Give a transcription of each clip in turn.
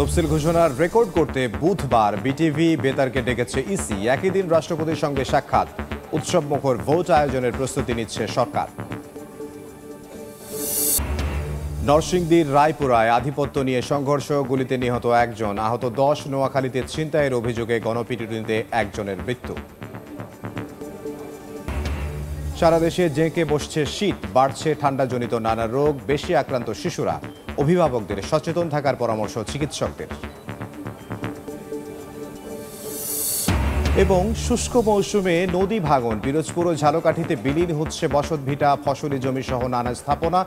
তফসিল ঘোষণার রেকর্ড করতে বুধবার বিটিভি বেতারকে ডেকেছে ইসি। একই দিন রাষ্ট্রপতির সঙ্গে সাক্ষাৎ। উৎসবমুখর ভোট আয়োজনের প্রস্তুতি নিচ্ছে সরকার। নরসিংদীর রায়পুরায় আধিপত্য নিয়ে সংঘর্ষ, গুলিতে নিহত একজন, আহত 10। নোয়াখালীতে ছিনতাইয়ের অভিযোগে গণপিটুনিতে একজনের মৃত্যু। সারা দেশে জেঁকে বসছে শীত, বাড়ছে ঠান্ডাজনিত নানা রোগ, বেশি আক্রান্ত শিশুরা। অভিভাবকদের সচেতন থাকার পরামর্শ চিকিৎসকদের। এবং শুষ্ক মৌসুমে নদী ভাঙন, পিরোজপুর ও ঝালকাঠিতে বিলীন হচ্ছে বসতভিটা, ফসলি জমি সহ নানা স্থাপনা।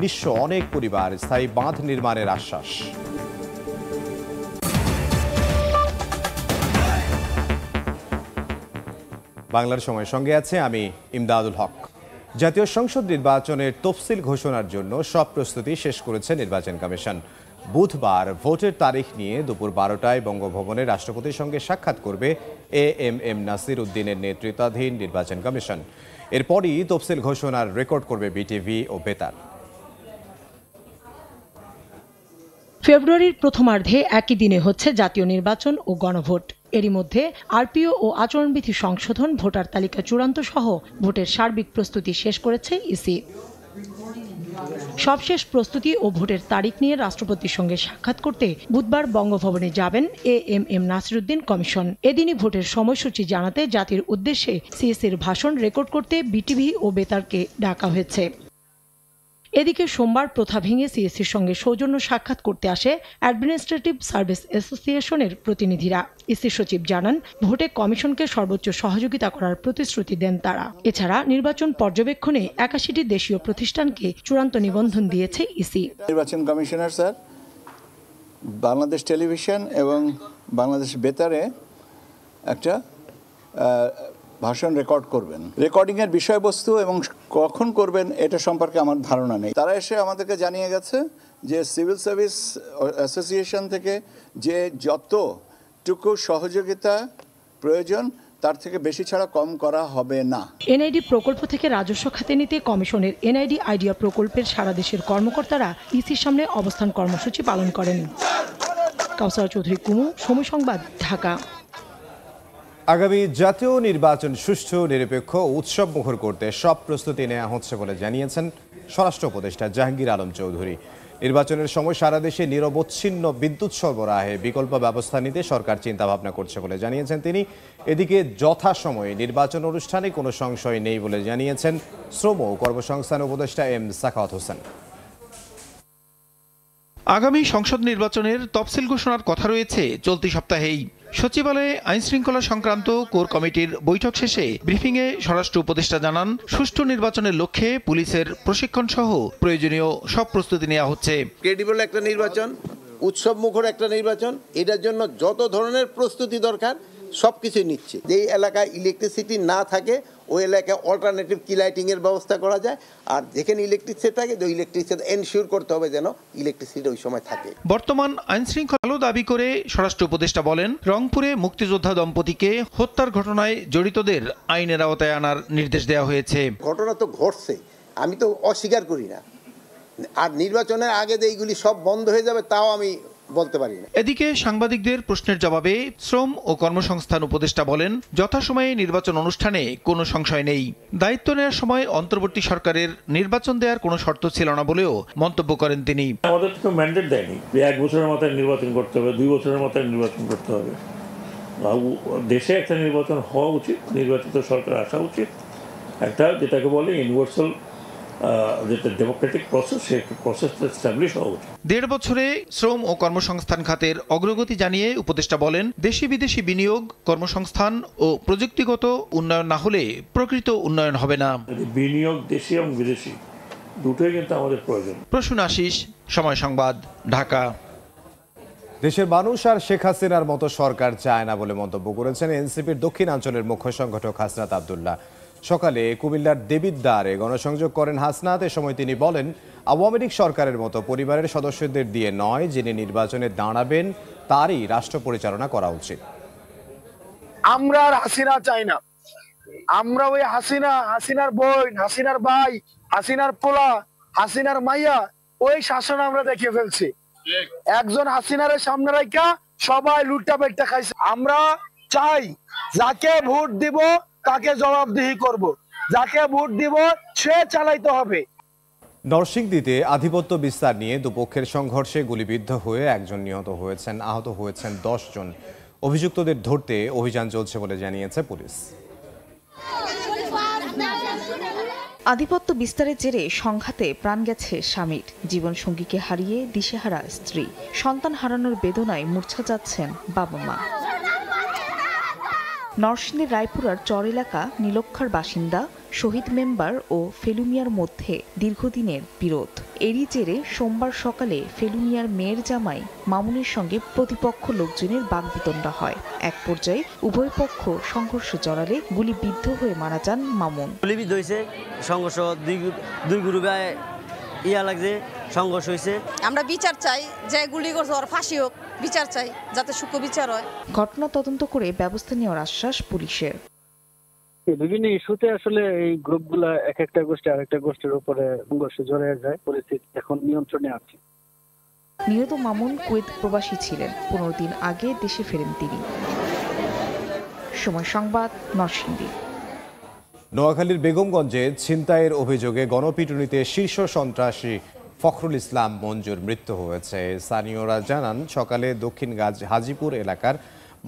নিঃস্ব অনেক পরিবার, স্থায়ী বাঁধ নির্মাণের আশ্বাস। বাংলার সময় সঙ্গে আছে আমি ইমদাদুল হক। জাতীয় সংসদ নির্বাচনের তফসিল ঘোষণার জন্য সব প্রস্তুতি শেষ করেছে নির্বাচন কমিশন। বুধবার ভোটের তারিখ নিয়ে দুপুর 12টায় বঙ্গভবনে রাষ্ট্রপতির সঙ্গে সাক্ষাৎ করবে এএমএম নাসির উদ্দিনের নেতৃত্বাধীন নির্বাচন কমিশন। এরপরই তফসিল ঘোষণার রেকর্ড করবে বিটিভি ও বেতার। ফেব্রুয়ারির প্রথমার্ধে একই দিনে হচ্ছে জাতীয় নির্বাচন ও গণভোট। এরই মধ্যে আরপিও ও আচরণবিধি সংশোধন, ভোটার তালিকা চূড়ান্ত সহ ভোটের সার্বিক প্রস্তুতি শেষ করেছে ইসি। সবশেষ প্রস্তুতি ও ভোটের তারিখ নিয়ে রাষ্ট্রপতির সঙ্গে সাক্ষাৎ করতে বুধবার বঙ্গভবনে যাবেন এএমএম নাসির উদ্দিন কমিশন। এদিনই ভোটের সময়সূচি জানাতে জাতির উদ্দেশ্যে সিএসির ভাষণ রেকর্ড করতে বিটিভি ও বেতারকে ডাকা হয়েছে। এদিকে সোমবার প্রথা ভেঙে সিএসির সঙ্গে সৌজন্য সাক্ষাৎ করতে আসে অ্যাডমিনিস্ট্রেটিভ সার্ভিস অ্যাসোসিয়েশনের প্রতিনিধিরা। ইসি সচিব জানান, ভোটে কমিশনকে সর্বোচ্চ সহযোগিতা করার প্রতিশ্রুতি দেন তারা। এছাড়া নির্বাচন পর্যবেক্ষণে 81টি দেশীয় প্রতিষ্ঠানকে চূড়ান্ত নিবন্ধন দিয়েছে ইসি। নির্বাচন কমিশনার স্যার বাংলাদেশ টেলিভিশন এবং বাংলাদেশ বেতারে একটা ভাষণ রেকর্ড করবেন। রেকর্ডিংয়ের বিষয়বস্তু এবং কখন করবেন এটা সম্পর্কে আমার ধারণা নেই। তারা এসে আমাদেরকে জানিয়ে গেছে যে সিভিল সার্ভিস অ্যাসোসিয়েশন থেকে যে যতটুকু সহযোগিতা প্রয়োজন তার থেকে বেশি ছাড়া কম করা হবে না। এনআইডি প্রকল্প থেকে রাজস্ব খাতে নিতে কমিশনের এনআইডি আইডিয়া প্রকল্পের সারা দেশের কর্মকর্তারা ইসির সামনে অবস্থান কর্মসূচি পালন করেন। কাউসার চৌধুরী কুমু, সময় সংবাদ, ঢাকা। আগামী জাতীয় নির্বাচন সুষ্ঠু, নিরপেক্ষ, উৎসব মুখর করতে সব প্রস্তুতি নেওয়া হচ্ছে বলে জানিয়েছেন স্বরাষ্ট্র উপদেষ্টা জাহাঙ্গীর আলম চৌধুরী। নির্বাচনের সময় সারা দেশে নিরবচ্ছিন্ন বিদ্যুৎ সরবরাহে বিকল্প ব্যবস্থা নিতে সরকার চিন্তাভাবনা করছে বলে জানিয়েছেন তিনি। এদিকে যথাসময়ে নির্বাচন অনুষ্ঠানে কোনো সংশয় নেই বলে জানিয়েছেন শ্রম ও কর্মসংস্থান উপদেষ্টা এম সাখাওয়াত হোসেন। আগামী সংসদ নির্বাচনের তফসিল ঘোষণার কথা রয়েছে চলতি সপ্তাহেই। সচিবালয়ে আইনশৃঙ্খলা সংক্রান্ত কোর কমিটির বৈঠক শেষে ব্রিফিংয়ে স্বরাষ্ট্র উপদেষ্টা জানান, সুষ্ঠু নির্বাচনের লক্ষ্যে পুলিশের প্রশিক্ষণ সহ প্রয়োজনীয় সব প্রস্তুতি নেওয়া হচ্ছে। ক্রেডিবল একটা নির্বাচন, উৎসব মুখর একটা নির্বাচন, এটার জন্য যত ধরনের প্রস্তুতি দরকার সব কিছুই নিচ্ছে। যেই এলাকায় ইলেকট্রিসিটি না থাকে ওই এলাকায় অল্টারনেটিভ কি লাইটিংয়ের ব্যবস্থা করা যায়, আর যেখানে ইলেকট্রিসিটি থাকে ওই ইলেকট্রিসিটি এনশিওর করতে হবে যেন ইলেকট্রিসিটি ওই সময় থাকে। বর্তমান আইনশৃঙ্খলা দাবি করে স্বরাষ্ট্র উপদেষ্টা বলেন, রংপুরে মুক্তিযোদ্ধা দম্পতিকে হত্যার ঘটনায় জড়িতদের আইনের আওতায় আনার নির্দেশ দেওয়া হয়েছে। ঘটনা তো ঘটছে, আমি তো অস্বীকার করি না, আর নির্বাচনের আগে যে এইগুলি সব বন্ধ হয়ে যাবে তাও আমি বলতে পারি না। এদিকে সাংবাদিকদের প্রশ্নের জবাবে শ্রম ও কর্মসংস্থান উপদেষ্টা বলেন, যথাসময়ে নির্বাচন অনুষ্ঠানে কোনো সংশয় নেই। দায়িত্ব নেওয়ার সময় অন্তর্বর্তী সরকারের নির্বাচন দেওয়ার কোনো শর্ত ছিল না বলেও মন্তব্য করেন তিনি। আমাদের তো ম্যান্ডেট দেয়নি যে 1 বছরের মাথায় নির্বাচন করতে হবে, 2 বছরের মাথায় নির্বাচন করতে হবে। দেশে একটা নির্বাচন হওয়া উচিত, নির্বাচিত সরকার আসা উচিত, একটা যেটাকে বলে ইউনিভার্সাল যেটা ডেমোক্রেটিক প্রসেস, সেই প্রসেসটা এস্টাবলিশ হওয়া উচিত। 1.5 বছরে শ্রম ও কর্মসংস্থান খাতের অগ্রগতি জানিয়ে উপদেষ্টা বলেন, দেশি বিদেশি বিনিয়োগ, কর্মসংস্থান ও প্রযুক্তিগত উন্নয়ন না হলে প্রকৃত উন্নয়ন হবে না। বিনিয়োগ দেশি এবং বিদেশি দুটোই কিন্তু আমাদের প্রয়োজন। প্রসূন আশিস, সময় সংবাদ, ঢাকা। দেশের মানুষ আর শেখ হাসিনার মতো সরকার চায় না বলে মন্তব্য করেছেন এনসিপির দক্ষিণাঞ্চলের মুখ্য সংগঠক হাসনাত আব্দুল্লাহ। সকালে কুমিল্লার দেবিদ্বারে গণসংযোগ করেন হাসনাত। এ সময় তিনি বলেন, আওয়ামী লীগ সরকারের মতো পরিবারের সদস্যদের দিয়ে নয়, যিনি নির্বাচনে দাঁড়াবেন তারই রাষ্ট্র পরিচালনা করা উচিত। আমরা আর হাসিনা চাই না, আমরা ওই হাসিনার বোন, হাসিনার ভাই, হাসিনার পোলা, হাসিনার মাইয়া, ওই শাসন আমরা দেখিয়ে ফেলছি। একজন হাসিনারে সামনে রাখা সবাই লুটটা পেটটা খাইছে। আমরা চাই যাকে ভোট দিব তাকে জবাবদিহি করব, যাকে ভোট দিব সে চালাইতে হবে। নরসিংদীতে আধিপত্য বিস্তার নিয়ে দুপক্ষের সংঘর্ষে গুলিবিদ্ধ হয়ে একজন নিহত হয়েছেন, আহত হয়েছেন 10 জন। অভিযুক্তদের ধরতে অভিযান চলছে বলে জানিয়েছে পুলিশ। আধিপত্য বিস্তারের জেরে সংঘাতে প্রাণ গেছে স্বামীর, জীবনসঙ্গীকে হারিয়ে দিশেহারা স্ত্রী, সন্তান হারানোর বেদনায় মূর্ছা যাচ্ছেন বাবা মা। নরসিংদীর রায়পুরার চর এলাকা নীলক্ষার বাসিন্দা শহীদ মেম্বার ও ফেলুমিয়ার মধ্যে দীর্ঘদিনের বিরোধ। এরই জেরে সোমবার সকালে ফেলুমিয়ার মেয়ের জামাই মামুনের সঙ্গে প্রতিপক্ষ লোকজনের বাগবিতণ্ডা হয়। এক পর্যায়ে উভয় পক্ষ সংঘর্ষে জড়ালে গুলিবিদ্ধ হয়ে মারা যান মামুন। গুলিবিদ্ধ হয়েছে, সংঘর্ষ দুই গ্রুপে লাগছে, সংঘর্ষ হয়েছে। আমরা বিচার চাই, যে গুলি করছে ওর ফাঁসি হোক, বিচার চাই যাতে সূক্ষ্ম বিচার হয়। ঘটনা তদন্ত করে ব্যবস্থা নেওয়ার আশ্বাস পুলিশের। বিভিন্ন ইস্যুতে আসলে এই গ্রুপগুলা এক একটা গোষ্ঠী আরেকটা গোষ্ঠীর উপরে সংঘর্ষে জড়িয়ে যায়, পরিস্থিতি এখন নিয়ন্ত্রণে আছে। নিহত মামুন কুয়েত প্রবাসী ছিলেন, 15 দিন আগে দেশে ফেরেন তিনি। সময় সংবাদ, নরসিংদী। নোয়াখালীর বেগমগঞ্জে ছিনতাইয়ের অভিযোগে গণপিটুনিতে শীর্ষ সন্ত্রাসী ফখরুল ইসলাম মঞ্জুর মৃত্যু হয়েছে। স্থানীয়রা জানান, সকালে দক্ষিণ হাজিপুর এলাকার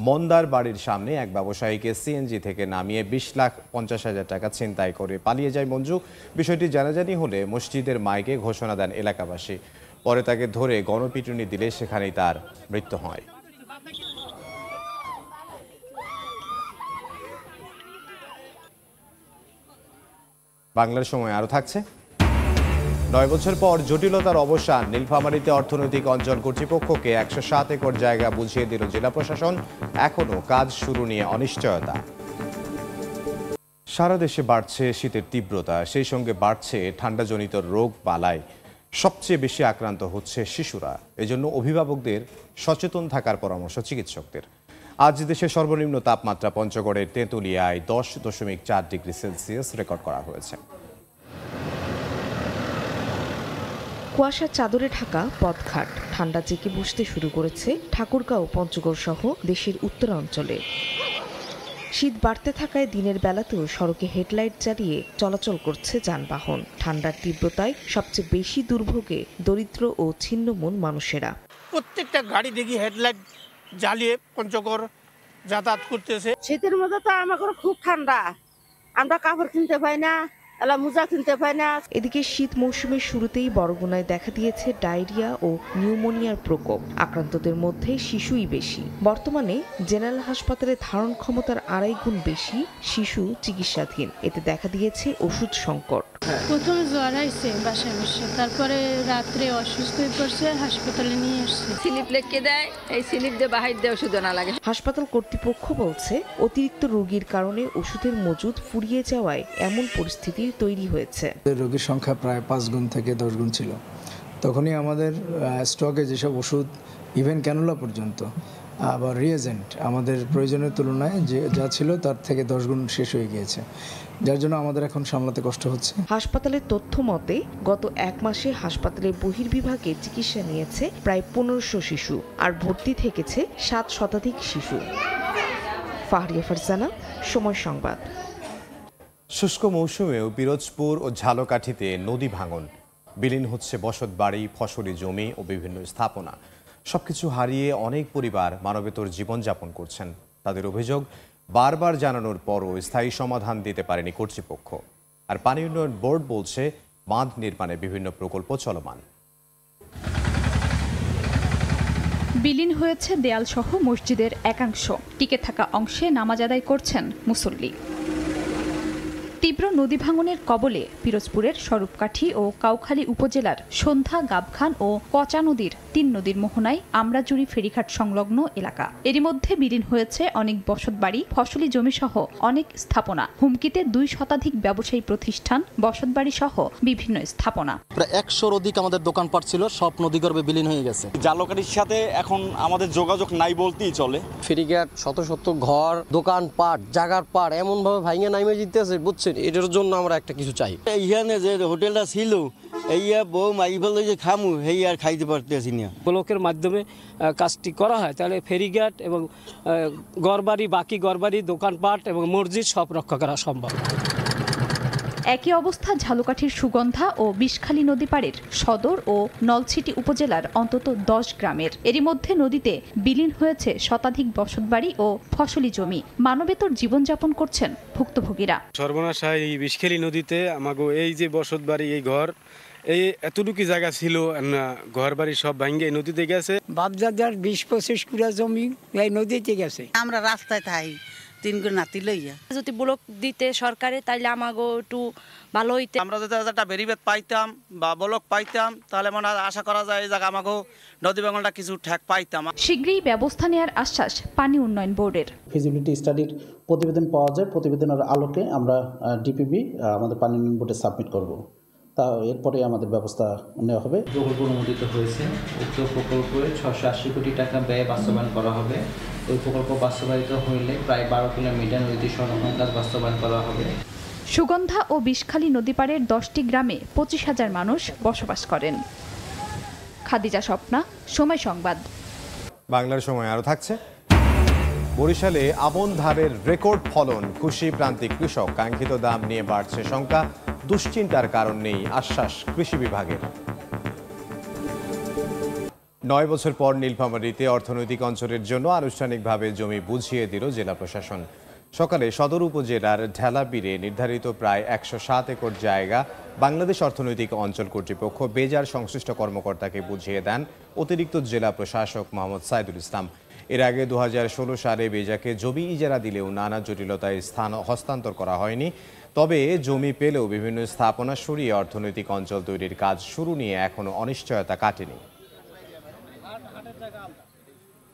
মন্দার বাড়ির সামনে এক ব্যবসায়ীকে সিএনজি থেকে নামিয়ে 20,50,000 টাকা ছিনতাই করে পালিয়ে যায় মঞ্জু। বিষয়টি জানাজানি হলে মসজিদের মাইকে ঘোষণা দেন এলাকাবাসী। পরে তাকে ধরে গণপিটুনি দিলে সেখানেই তার মৃত্যু হয়। বাংলার সময় আরও থাকছে। 9 বছর পর জটিলতার অবসান, নীলফামারীতে অর্থনৈতিক অঞ্চল কর্তৃপক্ষকে 107 একর জায়গা বুঝিয়ে দিল জেলা প্রশাসন। এখনও কাজ শুরু নিয়ে অনিশ্চয়তা। সারা দেশে বাড়ছে শীতের তীব্রতা, সেই সঙ্গে বাড়ছে ঠান্ডাজনিত রোগ বালাই। সবচেয়ে বেশি আক্রান্ত হচ্ছে শিশুরা। এজন্য অভিভাবকদের সচেতন থাকার পরামর্শ চিকিৎসকদের। আজ দেশের সর্বনিম্ন তাপমাত্রা পঞ্চগড়ের তেঁতুলিয়ায় 10.4 ডিগ্রি সেলসিয়াস রেকর্ড করা হয়েছে। কুয়াশার চাদরে ঢাকা পথঘাট, ঠান্ডা জেঁকে বসতে শুরু করেছে ঠাকুরগাঁও, পঞ্চগড় সহ দেশের উত্তরাঞ্চলে। শীত বাড়তে থাকায় দিনের বেলাতেও সড়কে হেডলাইট জ্বালিয়ে চলাচল করছে যানবাহন। ঠান্ডার তীব্রতায় সবচেয়ে বেশি দুর্ভোগে দরিদ্র ও ছিন্নমূল মানুষেরা। প্রত্যেকটা গাড়ি দেখি হেডলাইট জ্বালিয়ে পঞ্চগড় যাতায়াত করতেছে। শীতের মধ্যে তো আমাদের খুব ঠান্ডা, আমরা কাপড় কিনতে পাই না, মোজা কিনতে পাই না। এদিকে শীত মৌসুমের শুরুতেই বরগুনায় দেখা দিয়েছে ডায়রিয়া ও নিউমোনিয়ার প্রকোপ। আক্রান্তদের মধ্যে শিশুই বেশি। বর্তমানে জেনারেল হাসপাতালে ধারণ ক্ষমতার 2.5 গুণ বেশি শিশু চিকিৎসাধীন। এতে দেখা দিয়েছে ওষুধ সংকট। প্রথমে জ্বর আইছে বাসায় বসে, তারপরে রাত্রে অসুস্থ হয়ে পড়ছে, হাসপাতালে নিয়ে আসছে। স্লিপ লিখে দেয়, এই স্লিপ দিয়ে বাহির দিয়ে ওষুধ আনা লাগে। হাসপাতাল কর্তৃপক্ষ বলছে, অতিরিক্ত রোগীর কারণে ওষুধের মজুদ ফুরিয়ে যাওয়ায় এমন পরিস্থিতি তৈরি হয়েছে। রোগীর সংখ্যা প্রায় 5 গুণ থেকে 10 গুণ ছিল। তখনই আমাদের স্টকে যেসব ওষুধ, ইভেন ক্যানুলা পর্যন্ত, আবার রিয়েজেন্ট আমাদের প্রয়োজনের তুলনায় যে যা ছিল তার থেকে 10 গুণ শেষ হয়ে গিয়েছে, যার জন্য আমাদের এখন সামলাতে কষ্ট হচ্ছে। হাসপাতালের তথ্য মতে গত 1 মাসে হাসপাতালের বহির্বিভাগে চিকিৎসা নিয়েছে প্রায় 1500 শিশু, আর ভর্তি থেকেছে 7 শতাধিক শিশু। ফাহরিয়া ফারজানা, সময় সংবাদ। শুষ্ক মৌসুমেও পিরোজপুর ও ঝালকাঠিতে নদী ভাঙন, বিলীন হচ্ছে বসতবাড়ি, ফসলি জমি ও বিভিন্ন স্থাপনা। সবকিছু হারিয়ে অনেক পরিবার মানবেতর জীবনযাপন করছেন। তাদের অভিযোগ, বারবার জানানোর পরও স্থায়ী সমাধান দিতে পারেনি কর্তৃপক্ষ। আর পানি উন্নয়ন বোর্ড বলছে, বাঁধ নির্মাণে বিভিন্ন প্রকল্প চলমান। বিলীন হয়েছে দেয়ালসহ মসজিদের একাংশ, টিকে থাকা অংশে নামাজ আদায় করছেন মুসল্লি। তীব্র নদী ভাঙনের কবলে পিরোজপুরের স্বরূপকাঠি ও কাউখালী উপজেলার সন্ধ্যা, গাবখান ও কচা নদীর 3 নদীর মোহনায় আমরাজুড়ি ফেরিঘাট সংলগ্ন এলাকা। এরই মধ্যে বিলীন হয়েছে অনেক বসতবাড়ি, ফসলি জমি সহ অনেক স্থাপনা। হুমকিতে 2 শতাধিক ব্যবসায়ী প্রতিষ্ঠান, বসতবাড়ি সহ বিভিন্ন স্থাপনা। প্রায় 100-র অধিক আমাদের দোকানপাট ছিল, সব নদীগর্ভে বিলীন হয়ে গেছে। ঝালকাঠির সাথে এখন আমাদের যোগাযোগ নাই বলতেই চলে। ফেরিঘাট, শত শত ঘর, দোকানপাট, জাগার পাট এমন ভাবে ভাঙে নামে যেতেছে, বুঝছেন। এটার জন্য আমরা একটা কিছু চাই। এইখানে যে হোটেলটা ছিল এই বউ মাই বললো যে খামু এই আর খাইতে পারতেছি না। ব্লকের মাধ্যমে কাজটি করা হয় তাহলে ফেরিঘাট এবং ঘরবাড়ি, বাকি ঘরবাড়ি, দোকানপাট এবং মসজিদ সব রক্ষা করা সম্ভব। একই অবস্থা ঝালকাঠির সুগন্ধা ও বিষখালী নদী পাড়ের সদর ও নলছিটি উপজেলার অন্তত 10 গ্রামের। এরই মধ্যে নদীতে বিলীন হয়েছে শতাধিক বসতবাড়ি ও ফসলি জমি। মানবেতর জীবনযাপন করছেন ভুক্তভোগীরা। সর্বনাশ হয় এই বিষখালী নদীতে। আমাগো এই যে বসতবাড়ি, এই ঘর, এই এতটুকু জায়গা ছিল না, ঘর বাড়ি সব ভাঙ্গে এই নদীতে গেছে। বাপদাদার 20-25 কুড়া জমি এই নদীতে গেছে। আমরা রাস্তায় থাই 3 গুণ নাতি লইয়া। যদি ব্লক দিতে সরকারে তাইলে আমাগো একটু ভালো হইতে। আমরা যদি একটা বেরিবেদ পাইতাম বা ব্লক পাইতাম তাহলে মনে আশা করা যায় এই জায়গা আমাগো নদী ভাঙনটা কিছু ঠেক পাইতাম। শীঘ্রই ব্যবস্থা নেওয়ার আশ্বাস পানি উন্নয়ন বোর্ডের। ফিজিবিলিটি স্টাডির প্রতিবেদন পাওয়া যায়, প্রতিবেদনের আলোকে আমরা ডিপিবি আমাদের পানি উন্নয়ন বোর্ডে সাবমিট করব। তা এরপরে আমাদের ব্যবস্থা নেওয়া হবে। প্রকল্প অনুমোদিত হয়েছে। উক্ত প্রকল্পে 680 কোটি টাকা ব্যয় বাস্তবায়ন করা হবে। ওই প্রকল্প বাস্তবায়িত হইলে প্রায় 12 কিলোমিটার নদী সংরক্ষণ কাজ বাস্তবায়ন করা হবে। সুগন্ধা ও বিষখালী নদীপাড়ের 10টি গ্রামে 25,000 মানুষ বসবাস করেন। খাদিজা স্বপ্না, সময় সংবাদ। বাংলার সময় আরও থাকছে। বরিশালে আমন ধানের রেকর্ড ফলন, খুশি প্রান্তিক কৃষক। কাঙ্ক্ষিত দাম নিয়ে বাড়ছে শঙ্কা, দুশ্চিন্তার কারণ নেই আশ্বাস কৃষি বিভাগের। 9 বছর পর নীলফামারীতে অর্থনৈতিক অঞ্চলের জন্য আনুষ্ঠানিকভাবে জমি বুঝিয়ে দিল জেলা প্রশাসন। সকালে সদর উপজেলার ঢেলাবীরে নির্ধারিত প্রায় 107 একর জায়গা বাংলাদেশ অর্থনৈতিক অঞ্চল কর্তৃপক্ষ বেজার সংশ্লিষ্ট কর্মকর্তাকে বুঝিয়ে দেন অতিরিক্ত জেলা প্রশাসক মোহাম্মদ সাইদুল ইসলাম। এর আগে 2016 সালে বেজাকে জমি ইজারা দিলেও নানা জটিলতায় স্থান হস্তান্তর করা হয়নি। তবে জমি পেলেও বিভিন্ন স্থাপনা সরিয়ে অর্থনৈতিক অঞ্চল তৈরির কাজ শুরু নিয়ে এখনো অনিশ্চয়তা কাটেনি।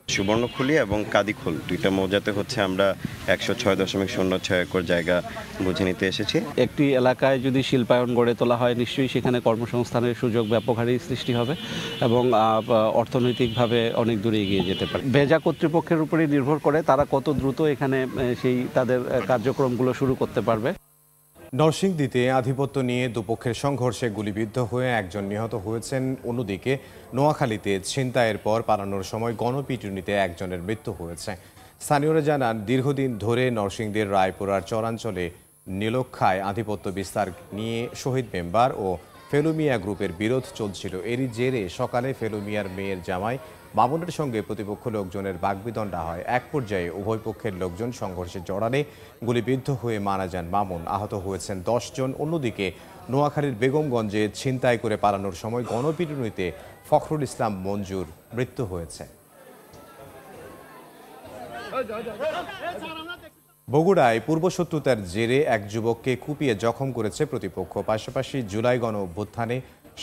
সুবর্ণখুলি এবং কাদিখোল দুইটা মৌজাতে হচ্ছে আমরা 106.06 একর জায়গা বুঝে নিতে এসেছি। একটি এলাকায় যদি শিল্পায়ন গড়ে তোলা হয় নিশ্চয়ই সেখানে কর্মসংস্থানের সুযোগ ব্যাপক হারে সৃষ্টি হবে এবং অর্থনৈতিকভাবে অনেক দূরে এগিয়ে যেতে পারে। বেজা কর্তৃপক্ষের উপরে নির্ভর করে তারা কত দ্রুত এখানে সেই তাদের কার্যক্রমগুলো শুরু করতে পারবে। নরসিংদীতে আধিপত্য নিয়ে দুপক্ষের সংঘর্ষে গুলিবিদ্ধ হয়ে একজন নিহত হয়েছেন। অন্যদিকে নোয়াখালীতে ছিনতাইয়ের পর পালানোর সময় গণপিটুনিতে একজনের মৃত্যু হয়েছে। স্থানীয়রা জানান, দীর্ঘদিন ধরে নরসিংদীর রায়পুরার চরাঞ্চলে নীলক্ষায় আধিপত্য বিস্তার নিয়ে শহীদ মেম্বার ও ফেলুমিয়া গ্রুপের বিরোধ চলছিল। এরই জেরে সকালে ফেলুমিয়ার মেয়ের জামাই মামুনের সঙ্গে প্রতিপক্ষ লোকজনের বাগবিতণ্ডা হয়। এক পর্যায়ে উভয় পক্ষের লোকজন সংঘর্ষে জড়ালে গুলিবিদ্ধ হয়ে মারা যান মামুন। আহত হয়েছেন 10 জন। অন্যদিকে নোয়াখালীর বেগমগঞ্জে ছিনতাই করে পালানোর সময় গণপিটুনিতে ফখরুল ইসলাম মঞ্জুর মৃত্যু হয়েছে। বগুড়ায় পূর্বশত্রুতার জেরে এক যুবককে কুপিয়ে জখম করেছে প্রতিপক্ষ। পাশাপাশি জুলাই গণ অভ্যুত্থানে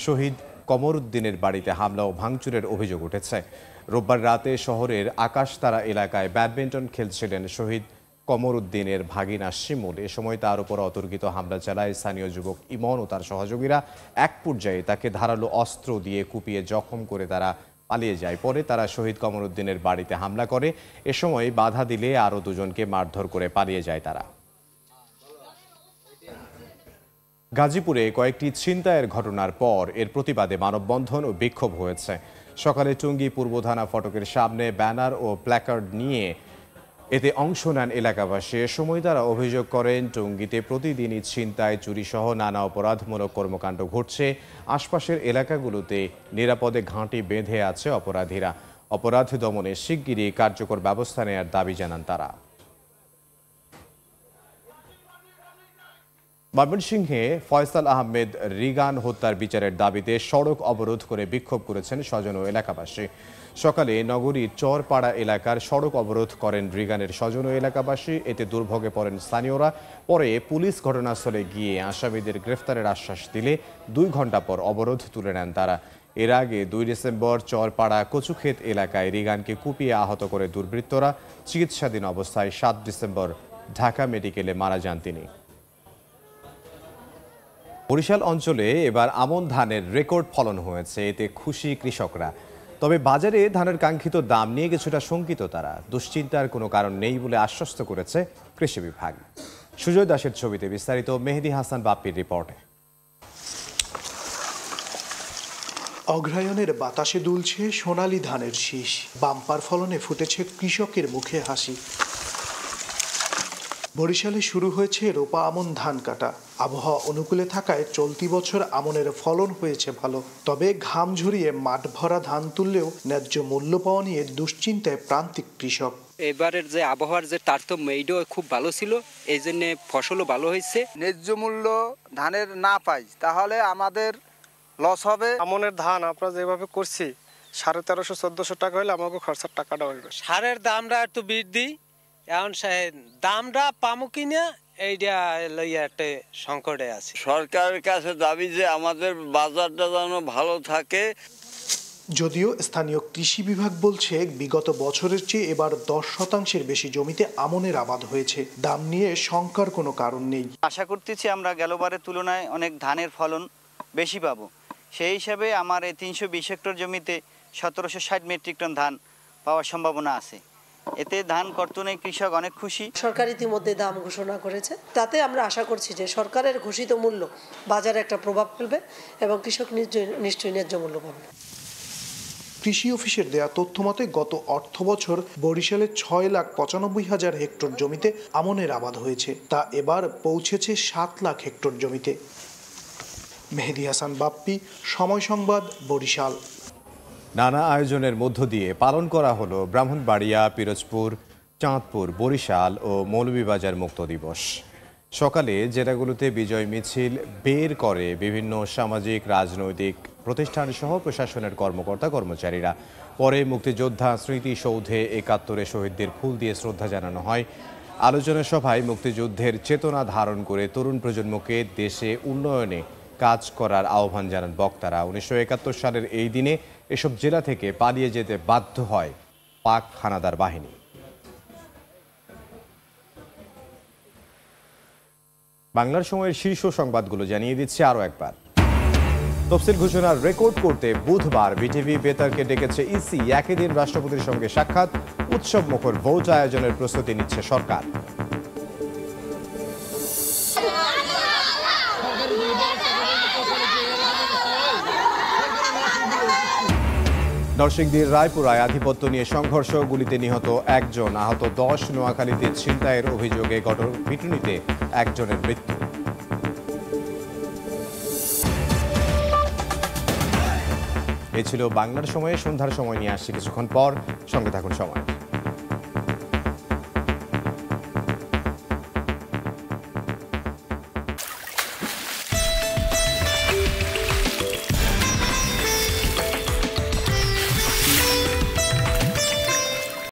শহীদ কমরুদ্দিনের বাড়িতে হামলা ও ভাঙচুরের অভিযোগ উঠেছে। রোববার রাতে শহরের আকাশতারা এলাকায় ব্যাডমিন্টন খেলছিলেন শহীদ কমরুদ্দিনের ভাগিনা শিমুল। এ সময় তার উপর অতর্কিত হামলা চালায় স্থানীয় যুবক ইমন ও তার সহযোগীরা। এক পর্যায়ে তাকে ধারালো অস্ত্র দিয়ে কুপিয়ে জখম করে তারা পালিয়ে যায়। পরে তারা শহীদ কমরুদ্দিনের বাড়িতে হামলা করে। এ সময় বাধা দিলে আরও দুজনকে মারধর করে পালিয়ে যায় তারা। গাজীপুরে কয়েকটি ছিনতাইয়ের ঘটনার পর এর প্রতিবাদে মানববন্ধন ও বিক্ষোভ হয়েছে। সকালে টঙ্গী পূর্ব থানা ফটকের সামনে ব্যানার ও প্ল্যাকার্ড নিয়ে এতে অংশ নেন এলাকাবাসী। এ সময় তারা অভিযোগ করেন, টঙ্গীতে প্রতিদিনই ছিনতাই, চুরিসহ নানা অপরাধমূলক কর্মকাণ্ড ঘটছে। আশপাশের এলাকাগুলোতে নিরাপদে ঘাঁটি বেঁধে আছে অপরাধীরা। অপরাধ দমনে শিগগিরই কার্যকর ব্যবস্থা নেওয়ার দাবি জানান তারা। ময়মনসিংহে ফয়সাল আহমেদ রিগান হত্যার বিচারের দাবিতে সড়ক অবরোধ করে বিক্ষোভ করেছেন স্বজন ও এলাকাবাসী। সকালে নগরীর চরপাড়া এলাকার সড়ক অবরোধ করেন রিগানের স্বজন ও এলাকাবাসী। এতে দুর্ভোগে পড়েন স্থানীয়রা। পরে পুলিশ ঘটনাস্থলে গিয়ে আসামিদের গ্রেফতারের আশ্বাস দিলে 2 ঘণ্টা পর অবরোধ তুলে নেন তারা। এর আগে 2 ডিসেম্বর চরপাড়া কচুক্ষেত এলাকায় রিগানকে কুপিয়ে আহত করে দুর্বৃত্তরা। চিকিৎসাধীন অবস্থায় 7 ডিসেম্বর ঢাকা মেডিকেলে মারা যান তিনি। বরিশাল অঞ্চলে এবার আমন ধানের রেকর্ড ফলন হয়েছে, এতে খুশি কৃষকরা। তবে বাজারে ধানের কাঙ্ক্ষিত দাম নিয়ে কিছুটা শঙ্কিত তারা। দুশ্চিন্তার কোনো কারণ নেই বলে আশ্বস্ত করেছে কৃষি বিভাগ। সুজয় দাসের ছবিতে বিস্তারিত, মেহেদি হাসান বাপ্পির রিপোর্টে। অগ্রায়ণের বাতাসে দুলছে সোনালী ধানের শীষ, বাম্পার ফলনে ফুটেছে কৃষকের মুখে হাসি। বরিশালে শুরু হয়েছে রোপা আমন ধান কাটা। আবহাওয়া অনুকূলে থাকায় চলতি বছর আমনের ফলন হয়েছে ভালো, তবে ঘাম ঝরিয়ে মাঠ ভরা ধান তুললেও ন্যায্য মূল্য পাওয়া নিয়ে দুশ্চিন্তায় প্রান্তিক কৃষক। এবারের যে আবহাওয়ার যে তারতম্য এইটাও খুব ভালো ছিল, এই জন্য ফসলও ভালো হয়েছে। ন্যায্য মূল্য ধানের না পাই তাহলে আমাদের লস হবে। আমনের ধান আমরা যেভাবে করছি 1350-1400 টাকা হলে আমাকে খরচার টাকাটা হইবে। সারের দামটা একটু বৃদ্ধি, এখন দামটা পামু কিনা এইটা লইয়া একটা সংকটে আছে। সরকারের কাছে দাবি যে আমাদের বাজারটা যেন ভালো থাকে। যদিও স্থানীয় কৃষি বিভাগ বলছে বিগত বছরের চেয়ে এবার 10% বেশি জমিতে আমনের আবাদ হয়েছে। দাম নিয়ে শঙ্কার কোনো কারণ নেই। আশা করতেছি আমরা গেলবারের তুলনায় অনেক ধানের ফলন বেশি পাবো। সেই হিসাবে আমার এই 320 হেক্টর জমিতে 1760 মেট্রিক টন ধান পাওয়ার সম্ভাবনা আছে। এতে ধান কর্তনে কৃষক অনেক খুশি। সরকার ইতিমধ্যে দাম ঘোষণা করেছে, তাতে আমরা আশা করছি যে সরকারের ঘোষিত মূল্য বাজারে একটা প্রভাব ফেলবে এবং কৃষক নিশ্চয়ই ন্যায্য মূল্য পাবে। কৃষি অফিসের দেয়া তথ্য মতে গত অর্থ বছর বরিশালে 6,95,000 হেক্টর জমিতে আমনের আবাদ হয়েছে, তা এবার পৌঁছেছে 7 লাখ হেক্টর জমিতে। মেহেদি হাসান বাপ্পি, সময় সংবাদ, বরিশাল। নানা আয়োজনের মধ্য দিয়ে পালন করা হলো ব্রাহ্মণবাড়িয়া, পিরোজপুর, চাঁদপুর, বরিশাল ও মৌলভীবাজার মুক্ত দিবস। সকালে জেলাগুলোতে বিজয় মিছিল বের করে বিভিন্ন সামাজিক রাজনৈতিক প্রতিষ্ঠান সহ প্রশাসনের কর্মকর্তা কর্মচারীরা। পরে মুক্তিযোদ্ধা স্মৃতিসৌধে ৭১ শহীদদের ফুল দিয়ে শ্রদ্ধা জানানো হয়। আলোচনা সভায় মুক্তিযুদ্ধের চেতনা ধারণ করে তরুণ প্রজন্মকে দেশে উন্নয়নে কাজ করার আহ্বান জানান বক্তারা। ১৯৭১ সালের এই দিনে এসব জেলা থেকে পালিয়ে যেতে বাধ্য হয় পাক হানাদার বাহিনী। বাংলার সময়ের শীর্ষ সংবাদগুলো জানিয়ে দিচ্ছে আরও একবার। তফসিল ঘোষণার রেকর্ড করতে বুধবার বিটিভি বেতারকে ডেকেছে ইসি। একই দিন রাষ্ট্রপতির সঙ্গে সাক্ষাৎ, উৎসব মুখর ভোট আয়োজনের প্রস্তুতি নিচ্ছে সরকার। নরসিংদীর রায়পুরায় আধিপত্য নিয়ে সংঘর্ষ, গুলিতে নিহত একজন, আহত 10। নোয়াখালীতে ছিনতাইয়ের অভিযোগে গণপিটুনিতে একজনের মৃত্যু। এ ছিল বাংলার সময়ে। সন্ধ্যার সময় নিয়ে আসছি কিছুক্ষণ পর, সঙ্গে থাকুন সময়।